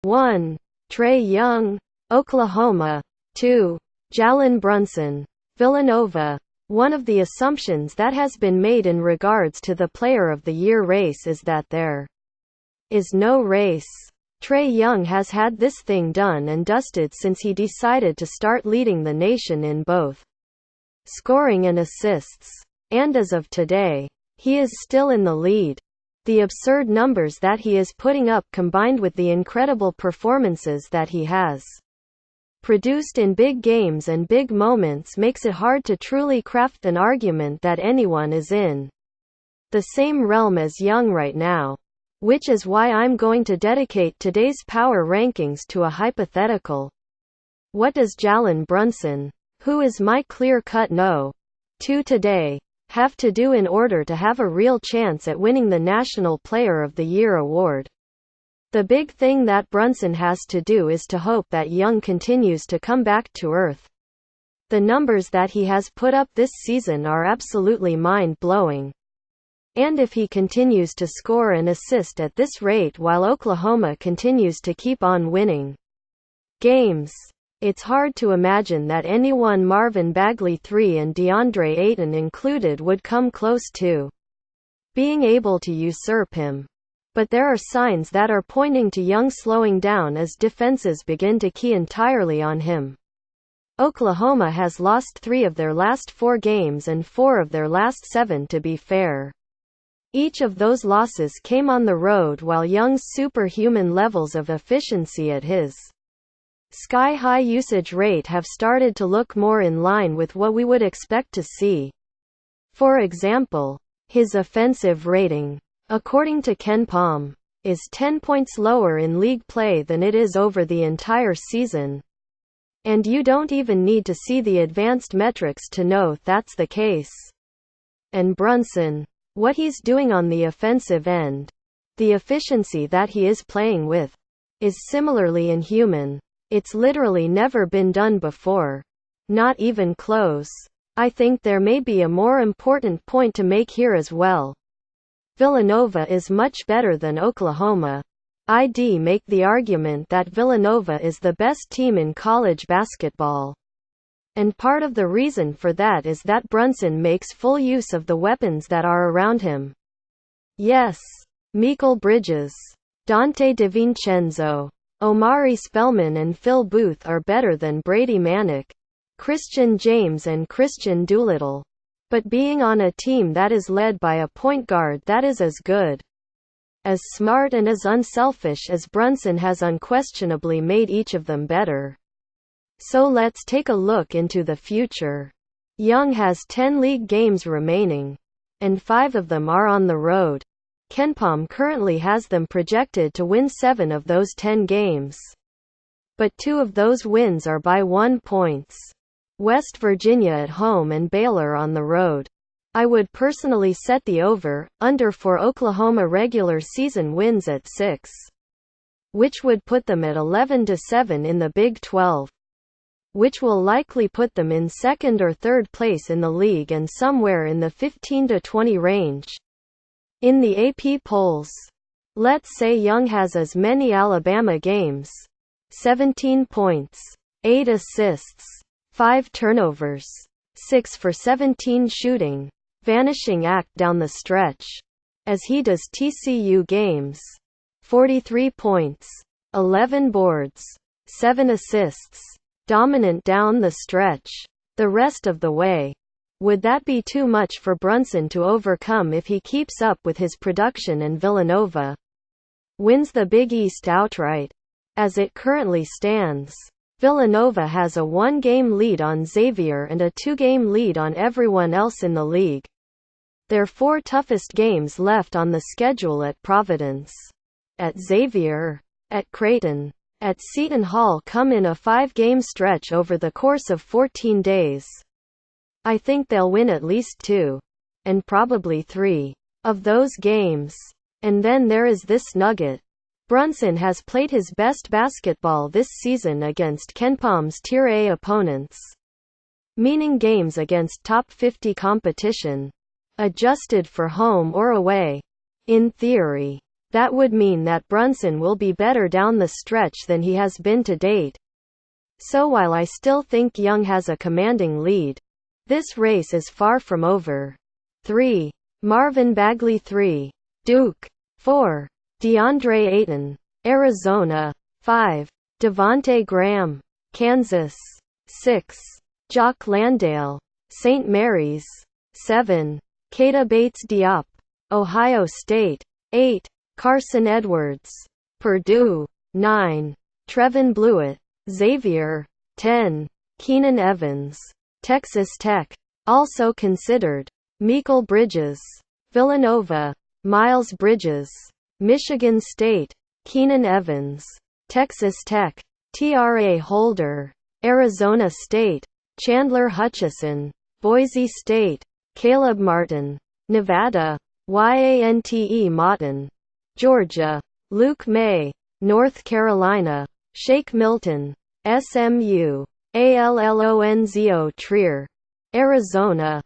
1. Trae Young, Oklahoma. 2. Jalen Brunson, Villanova. One of the assumptions that has been made in regards to the Player of the Year race is that there is no race. Trae Young has had this thing done and dusted since he decided to start leading the nation in both scoring and assists. And as of today, he is still in the lead. The absurd numbers that he is putting up combined with the incredible performances that he has produced in big games and big moments makes it hard to truly craft an argument that anyone is in the same realm as Young right now. Which is why I'm going to dedicate today's power rankings to a hypothetical. What does Jalen Brunson, who is my clear-cut no. 2 today, have to do in order to have a real chance at winning the National Player of the Year award? The big thing that Brunson has to do is to hope that Young continues to come back to earth. The numbers that he has put up this season are absolutely mind-blowing. And if he continues to score and assist at this rate while Oklahoma continues to keep on winning games, it's hard to imagine that anyone Marvin Bagley III and DeAndre Ayton included would come close to being able to usurp him. But there are signs that are pointing to Young slowing down as defenses begin to key entirely on him. Oklahoma has lost 3 of their last 4 games and 4 of their last 7 to be fair. Each of those losses came on the road while Young's superhuman levels of efficiency at his sky-high usage rate have started to look more in line with what we would expect to see. For example, his offensive rating, according to KenPom, is 10 points lower in league play than it is over the entire season. And you don't even need to see the advanced metrics to know that's the case. And Brunson, what he's doing on the offensive end, the efficiency that he is playing with, is similarly inhuman. It's literally never been done before. Not even close. I think there may be a more important point to make here as well. Villanova is much better than Oklahoma. I'd make the argument that Villanova is the best team in college basketball. And part of the reason for that is that Brunson makes full use of the weapons that are around him. Yes, Mikal Bridges, Dante DiVincenzo, Omari Spellman and Phil Booth are better than Brady Manick, Christian James and Christian Doolittle. But being on a team that is led by a point guard that is as good, as smart and as unselfish as Brunson has unquestionably made each of them better. So let's take a look into the future. Young has 10 league games remaining, and 5 of them are on the road. KenPom currently has them projected to win 7 of those 10 games. But 2 of those wins are by 1 points. West Virginia at home and Baylor on the road. I would personally set the over/under for Oklahoma regular season wins at 6, which would put them at 11-7 in the Big 12, which will likely put them in second or third place in the league and somewhere in the 15-20 range in the AP polls. Let's say Young has as many Alabama games, 17 points, 8 assists, 5 turnovers, 6 for 17 shooting, vanishing act down the stretch, as he does TCU games, 43 points, 11 boards, 7 assists, dominant down the stretch, the rest of the way. Would that be too much for Brunson to overcome if he keeps up with his production and Villanova wins the Big East outright? As it currently stands, Villanova has a 1-game lead on Xavier and a 2-game lead on everyone else in the league. Their 4 toughest games left on the schedule at Providence, at Xavier, at Creighton, at Seton Hall come in a 5-game stretch over the course of 14 days. I think they'll win at least 2, and probably 3, of those games. And then there is this nugget. Brunson has played his best basketball this season against KenPom's Tier A opponents, meaning games against top 50 competition. adjusted for home or away. In theory, that would mean that Brunson will be better down the stretch than he has been to date. So while I still think Young has a commanding lead, this race is far from over. 3. Marvin Bagley 3. Duke. 4. DeAndre Ayton, Arizona. 5. Devonte Graham, Kansas. 6. Jock Landale, St. Mary's. 7. Keita Bates-Diop, Ohio State. 8. Carson Edwards, Purdue. 9. Trevin Blewett, Xavier. 10. Keenan Evans, Texas Tech. Also considered. Mikal Bridges, Villanova. Miles Bridges, Michigan State. Keenan Evans, Texas Tech. T.R.A. Holder, Arizona State. Chandler Hutchison, Boise State. Caleb Martin, Nevada. Yante Maughton, Georgia. Luke May, North Carolina. Shake Milton, SMU. Allonzo Trier, Arizona.